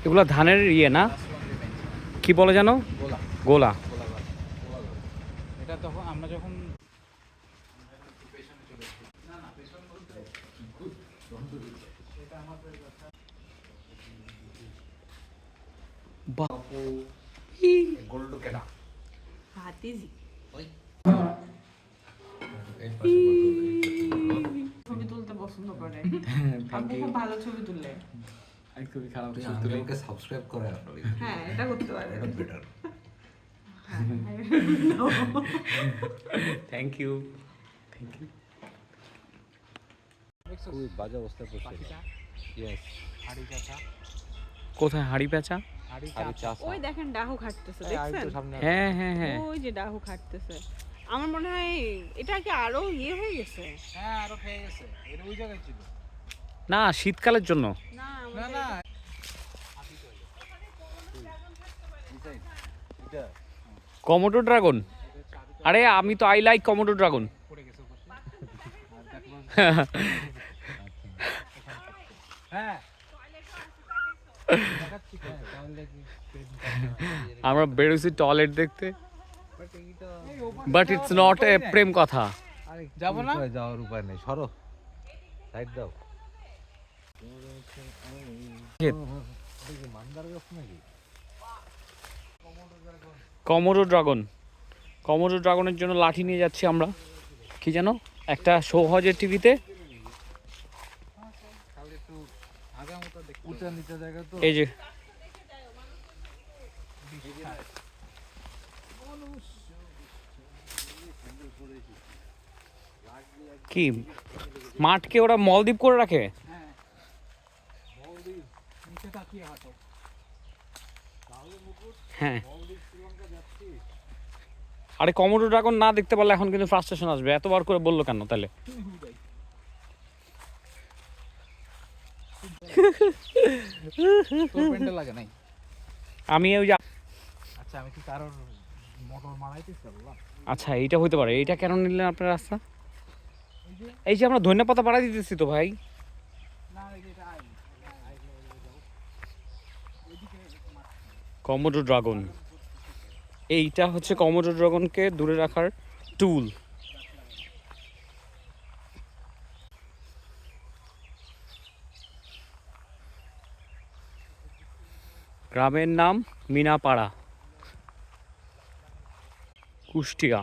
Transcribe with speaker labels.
Speaker 1: এগুলো ধানের ইয়ে না, কি বলে জানো?
Speaker 2: গোলা।
Speaker 1: গোলা।
Speaker 2: এটা তখন আমরা যখন গোল্ড কেনা
Speaker 3: হাতিজি
Speaker 2: ওই
Speaker 3: ছবি তুলতে পছন্দ করে। আপু খুব ভালো ছবি তুলে।
Speaker 2: আমি খুবই খারাপ
Speaker 4: তুই
Speaker 2: ছবি তুলি।
Speaker 4: আঙ্কেলকে সাবস্ক্রাইব করে আপনার
Speaker 3: হ্যাঁ, এটা করতে পারে।
Speaker 4: এটা better.
Speaker 1: Thank you, thank you.
Speaker 4: খুবই বাজে অবস্থায় পড়ছে। ইয়েস।
Speaker 2: হাড়ি চাচা,
Speaker 1: কোথায় হাড়ি পেঁচা?
Speaker 2: হাড়ি
Speaker 4: আরে
Speaker 2: চাচা।
Speaker 4: চাচা।
Speaker 3: ওই দেখেন ডাহু খাটতেছে, দেখছেন?
Speaker 1: হ্যাঁ হ্যাঁ হ্যাঁ।
Speaker 3: ওই যে ডাহু খাটতেছে। আমার মনে হয় এটা কি আরো ইয়ে হয়ে গেছে?
Speaker 2: হ্যাঁ আরো খেয়ে গেছে, এটা ওই জায়গায় ছিল।
Speaker 1: না, শীতকালের জন্য।
Speaker 3: না
Speaker 2: না না
Speaker 1: কমোডো ড্রাগন। আরে আমি তো আই লাইক কমোডো ড্রাগন।
Speaker 2: পড়ে গেছে উপর থেকে। আর দেখলাম হ্যাঁ দেখাচ্ছি তো, তাহলে কি
Speaker 1: আমরা বেরোছি টয়লেট দেখতে,
Speaker 2: বাট এইটা
Speaker 1: বাট ইটস নট এ প্রেম কথা।
Speaker 2: আরে যাব না
Speaker 4: যাওয়ার উপায় নেই, সরো সাইড দাও। মান্দার গাছ নাকি?
Speaker 1: কমোডো ড্রাগন, কমোডো ড্রাগনের জন্য লাঠি নিয়ে যাচ্ছি আমরা। কি জানো একটা শো হয় টিভিতে,
Speaker 2: তাহলে একটু আগা মতো দেখতে
Speaker 4: উঁচা নিচা জায়গা তো।
Speaker 1: এই যে কি মাঠকে ওরা মলদ্বীপ করে রাখে।
Speaker 2: হ্যাঁ মলদ্বীপ নিচে তাকিয়ে হাঁটো।
Speaker 1: হ্যাঁ, আরে কমোডো ড্রাগন না দেখতে পারলে এখন কিন্তু ফ্রাস্ট্রেশন আসবে। এতবার করে বললো কেন তাহলে?
Speaker 2: তোর প্যান্ডেল লাগে নাই।
Speaker 1: আমি ওই যে,
Speaker 2: আচ্ছা আমি কি কারোর মোটর মারাইতেছি বললাম।
Speaker 1: আচ্ছা এইটা হইতে পারে। এইটা কেন নিলেন আপনার রাস্তা? এই যে আমরা ধনিয়া পাতা বাড়াই দিতেছি তো ভাই।
Speaker 2: না এই যে এটা
Speaker 1: কমোডো ড্রাগন, এইটা হচ্ছে কমোডো ড্রাগনকে দূরে রাখার টুল। গ্রামের নাম মিনাপাড়া, কুষ্টিয়া।